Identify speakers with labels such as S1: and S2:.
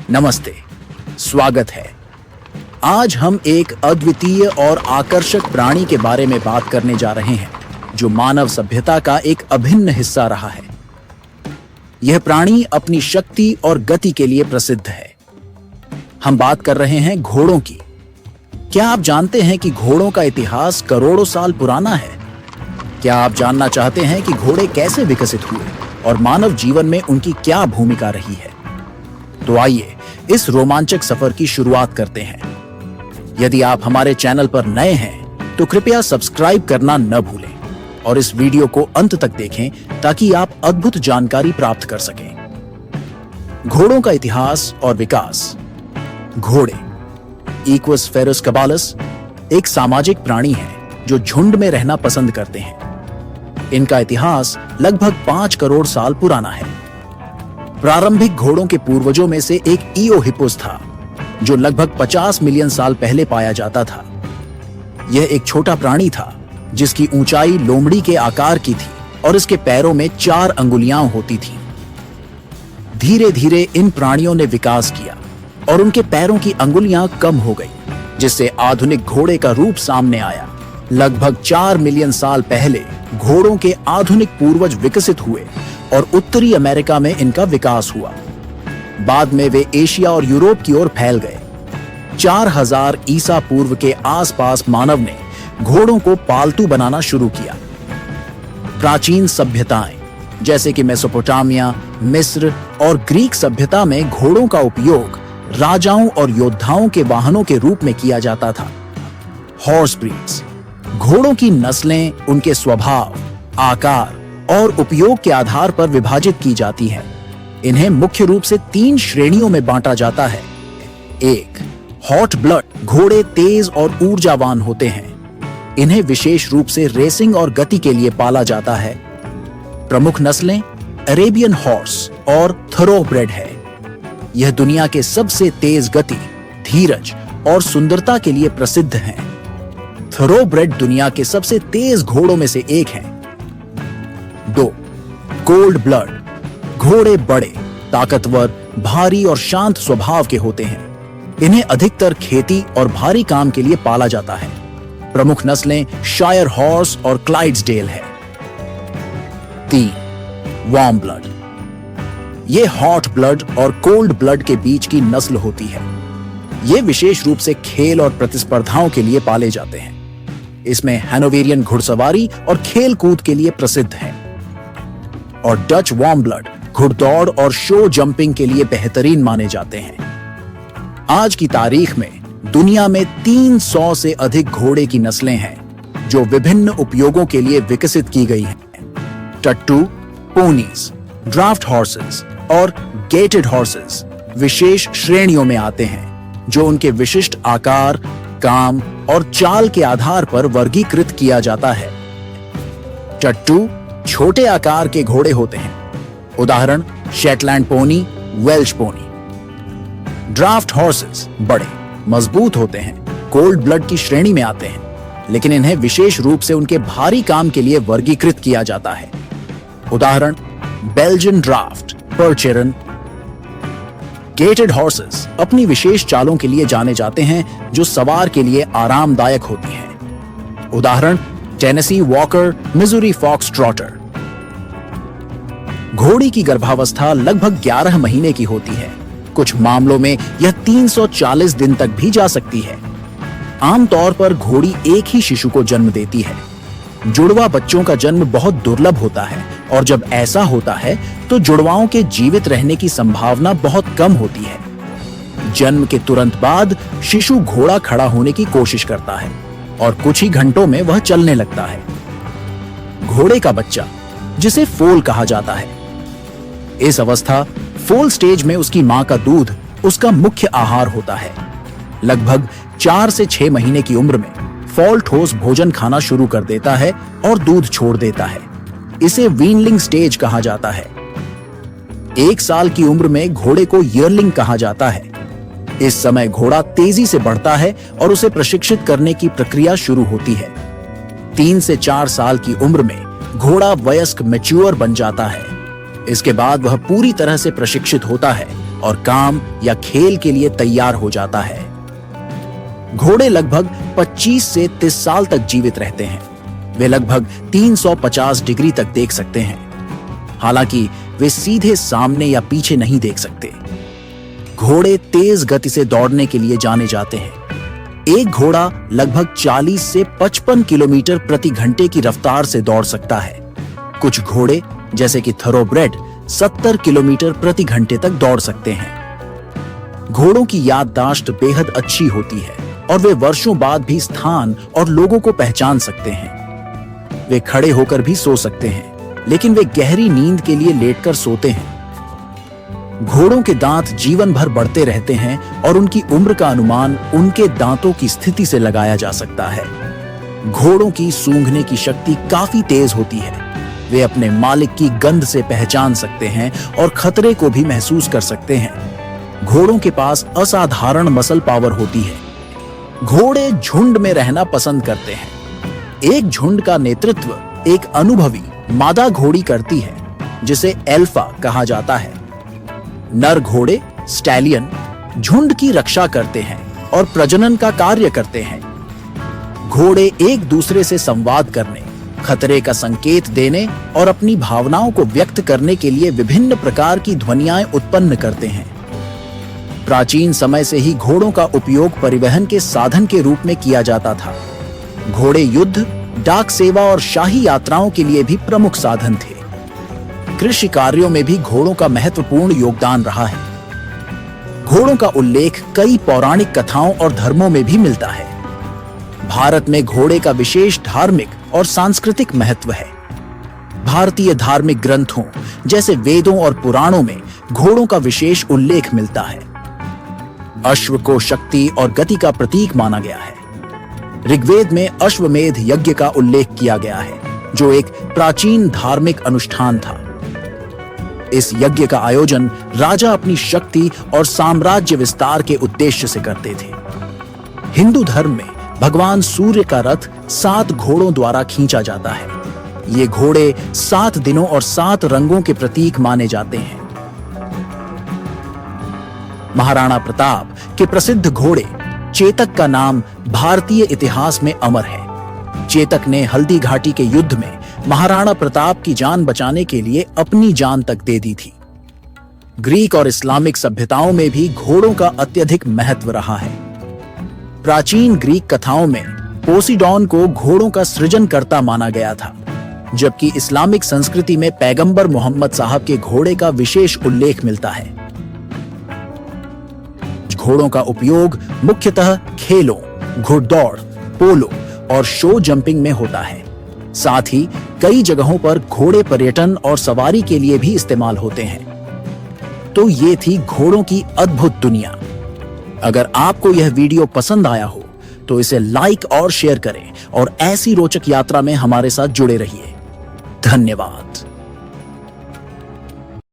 S1: नमस्ते, स्वागत है। आज हम एक अद्वितीय और आकर्षक प्राणी के बारे में बात करने जा रहे हैं जो मानव सभ्यता का एक अभिन्न हिस्सा रहा है। यह प्राणी अपनी शक्ति और गति के लिए प्रसिद्ध है। हम बात कर रहे हैं घोड़ों की। क्या आप जानते हैं कि घोड़ों का इतिहास करोड़ों साल पुराना है? क्या आप जानना चाहते हैं कि घोड़े कैसे विकसित हुए और मानव जीवन में उनकी क्या भूमिका रही है? तो आइए इस रोमांचक सफर की शुरुआत करते हैं। यदि आप हमारे चैनल पर नए हैं तो कृपया सब्सक्राइब करना न भूलें और इस वीडियो को अंत तक देखें ताकि आप अद्भुत जानकारी प्राप्त कर सकें। घोड़ों का इतिहास और विकास। घोड़े इक्वस फेरस कबालस एक सामाजिक प्राणी है जो झुंड में रहना पसंद करते हैं। इनका इतिहास लगभग 5 करोड़ साल पुराना है। प्रारंभिक घोड़ों के पूर्वजों में से एक ईओहिपुस था जो लगभग 50 मिलियन साल पहले पाया जाता था। यह एक छोटा प्राणी था जिसकी ऊंचाई लोमड़ी के आकार की थी और इसके पैरों में 4 अंगुलियां होती थीं। धीरे धीरे इन प्राणियों ने विकास किया और उनके पैरों की अंगुलियां कम हो गई, जिससे आधुनिक घोड़े का रूप सामने आया। लगभग 4 मिलियन साल पहले घोड़ों के आधुनिक पूर्वज विकसित हुए और उत्तरी अमेरिका में इनका विकास हुआ। बाद में वे एशिया और यूरोप की ओर फैल गए। 4000 ईसा पूर्व के आसपास मानव ने घोड़ों को पालतू बनाना शुरू किया। प्राचीन सभ्यताएं जैसे कि मेसोपोटामिया, मिस्र और ग्रीक सभ्यता में घोड़ों का उपयोग राजाओं और योद्धाओं के वाहनों के रूप में किया जाता था। हॉर्स ब्रीड्स घोड़ों की नस्लें उनके स्वभाव, आकार और उपयोग के आधार पर विभाजित की जाती हैं। इन्हें मुख्य रूप से 3 श्रेणियों में बांटा जाता है। 1. हॉट ब्लड घोड़े तेज और ऊर्जावान होते हैं। इन्हें विशेष रूप से रेसिंग और गति के लिए पाला जाता है। प्रमुख नस्लें अरेबियन हॉर्स और थोरोब्रेड है। यह दुनिया के सबसे तेज गति, धीरज और सुंदरता के लिए प्रसिद्ध हैं। थोरोब्रेड दुनिया के सबसे तेज घोड़ों में से एक है। 2. कोल्ड ब्लड घोड़े बड़े, ताकतवर, भारी और शांत स्वभाव के होते हैं। इन्हें अधिकतर खेती और भारी काम के लिए पाला जाता है। प्रमुख नस्लें शायर हॉर्स और क्लाइड्सडेल है। 3. वार्म ब्लड ये हॉट ब्लड और कोल्ड ब्लड के बीच की नस्ल होती है। ये विशेष रूप से खेल और प्रतिस्पर्धाओं के लिए पाले जाते हैं। इसमें हैनोवेरियन घुड़सवारी और खेल कूद के लिए प्रसिद्ध है। और डच वार्म ब्लड घुड़दौड़ और शो जंपिंग के लिए बेहतरीन माने जाते हैं। आज की तारीख में दुनिया में 300 से अधिक घोड़े की नस्लें हैं जो विभिन्न उपयोगों के लिए विकसित की गई हैं। टट्टू, पोनीज, ड्राफ्ट हॉर्सेस और गेटेड हॉर्सेस विशेष श्रेणियों में आते हैं जो उनके विशिष्ट आकार, काम और चाल के आधार पर वर्गीकृत किया जाता है। टट्टू छोटे आकार के घोड़े होते हैं। उदाहरण Shetland pony, Welsh pony. Draft horses बड़े, मजबूत होते हैं, कोल्ड ब्लड की श्रेणी में आते हैं, लेकिन इन्हें विशेष रूप से उनके भारी काम के लिए वर्गीकृत किया जाता है। उदाहरण बेल्जियन ड्राफ्ट, पर्चेरन। गेटेड हॉर्सेस अपनी विशेष चालों के लिए जाने जाते हैं जो सवार के लिए आरामदायक होती हैं। उदाहरण Tennessee Walker, Missouri Fox Trotter. घोड़ी की गर्भावस्था लगभग 11 महीने की होती है। कुछ मामलों में यह 340 दिन तक भी जा सकती है। आमतौर पर घोड़ी एक ही शिशु को जन्म देती है। जुड़वा बच्चों का जन्म बहुत दुर्लभ होता है और जब ऐसा होता है तो जुड़वाओं के जीवित रहने की संभावना बहुत कम होती है। जन्म के तुरंत बाद शिशु घोड़ा खड़ा होने की कोशिश करता है और कुछ ही घंटों में वह चलने लगता है। घोड़े का बच्चा, जिसे फोल कहा जाता है, इस अवस्था फोल स्टेज में उसकी मां का दूध उसका मुख्य आहार होता है। लगभग 4 से 6 महीने की उम्र में फॉल ठोस भोजन खाना शुरू कर देता है और दूध छोड़ देता है। इसे वीनलिंग स्टेज कहा जाता है। 1 साल की उम्र में घोड़े को ईयरलिंग कहा जाता है। इस समय घोड़ा तेजी से बढ़ता है और उसे प्रशिक्षित करने की प्रक्रिया शुरू होती है। 3 से 4 साल की उम्र में घोड़ा वयस्क मैच्योर बन जाता है। इसके बाद वह पूरी तरह से प्रशिक्षित होता है और काम या खेल के लिए तैयार हो जाता है। घोड़े लगभग 25 से 30 साल तक जीवित रहते हैं। वे लगभग 350 डिग्री तक देख सकते हैं। हालांकि वे सीधे सामने या पीछे नहीं देख सकते। घोड़े तेज गति से दौड़ने के लिए जाने जाते हैं। एक घोड़ा लगभग 40 से 55 किलोमीटर प्रति घंटे की रफ्तार से दौड़ सकता है। कुछ घोड़े जैसे कि थरोब्रेड 70 किलोमीटर प्रति घंटे तक दौड़ सकते हैं। घोड़ों की याददाश्त बेहद अच्छी होती है और वे वर्षों बाद भी स्थान और लोगों को पहचान सकते हैं। वे खड़े होकर भी सो सकते हैं, लेकिन वे गहरी नींद के लिए लेटकर सोते हैं। घोड़ों के दांत जीवन भर बढ़ते रहते हैं और उनकी उम्र का अनुमान उनके दांतों की स्थिति से लगाया जा सकता है। घोड़ों की सूंघने की शक्ति काफी तेज होती है। वे अपने मालिक की गंध से पहचान सकते हैं और खतरे को भी महसूस कर सकते हैं। घोड़ों के पास असाधारण मसल पावर होती है। घोड़े झुंड में रहना पसंद करते हैं। एक झुंड का नेतृत्व एक अनुभवी मादा घोड़ी करती है, जिसे एल्फा कहा जाता है। नर घोड़े स्टैलियन झुंड की रक्षा करते हैं और प्रजनन का कार्य करते हैं। घोड़े एक दूसरे से संवाद करने, खतरे का संकेत देने और अपनी भावनाओं को व्यक्त करने के लिए विभिन्न प्रकार की ध्वनियाएं उत्पन्न करते हैं। प्राचीन समय से ही घोड़ों का उपयोग परिवहन के साधन के रूप में किया जाता था। घोड़े युद्ध, डाक सेवा और शाही यात्राओं के लिए भी प्रमुख साधन थे। कृषि कार्यों में भी घोड़ों का महत्वपूर्ण योगदान रहा है। घोड़ों का उल्लेख कई पौराणिक कथाओं और धर्मों में भी मिलता है। भारत में घोड़े का विशेष धार्मिक और सांस्कृतिक महत्व है। भारतीय धार्मिक ग्रंथों जैसे वेदों और पुराणों में घोड़ों का विशेष उल्लेख मिलता है। अश्व को शक्ति और गति का प्रतीक माना गया है। ऋग्वेद में अश्वमेध यज्ञ का उल्लेख किया गया है, जो एक प्राचीन धार्मिक अनुष्ठान था। इस यज्ञ का आयोजन राजा अपनी शक्ति और साम्राज्य विस्तार के उद्देश्य से करते थे। हिंदू धर्म में भगवान सूर्य का रथ 7 घोड़ों द्वारा खींचा जाता है। ये घोड़े 7 दिनों और 7 रंगों के प्रतीक माने जाते हैं। महाराणा प्रताप के प्रसिद्ध घोड़े चेतक का नाम भारतीय इतिहास में अमर है। चेतक ने हल्दी घाटी के युद्ध में महाराणा प्रताप की जान बचाने के लिए अपनी जान तक दे दी थी। ग्रीक और इस्लामिक सभ्यताओं में भी घोड़ों का अत्यधिक महत्व रहा है। प्राचीन ग्रीक कथाओं में पोसीडॉन को घोड़ों का सृजनकर्ता माना गया था, जबकि इस्लामिक संस्कृति में पैगंबर मोहम्मद साहब के घोड़े का विशेष उल्लेख मिलता है। घोड़ों का उपयोग मुख्यतः खेलों, घुड़दौड़, पोलो और शो जंपिंग में होता है। साथ ही कई जगहों पर घोड़े पर्यटन और सवारी के लिए भी इस्तेमाल होते हैं। तो ये थी घोड़ों की अद्भुत दुनिया। अगर आपको यह वीडियो पसंद आया हो तो इसे लाइक और शेयर करें और ऐसी रोचक यात्रा में हमारे साथ जुड़े रहिए। धन्यवाद।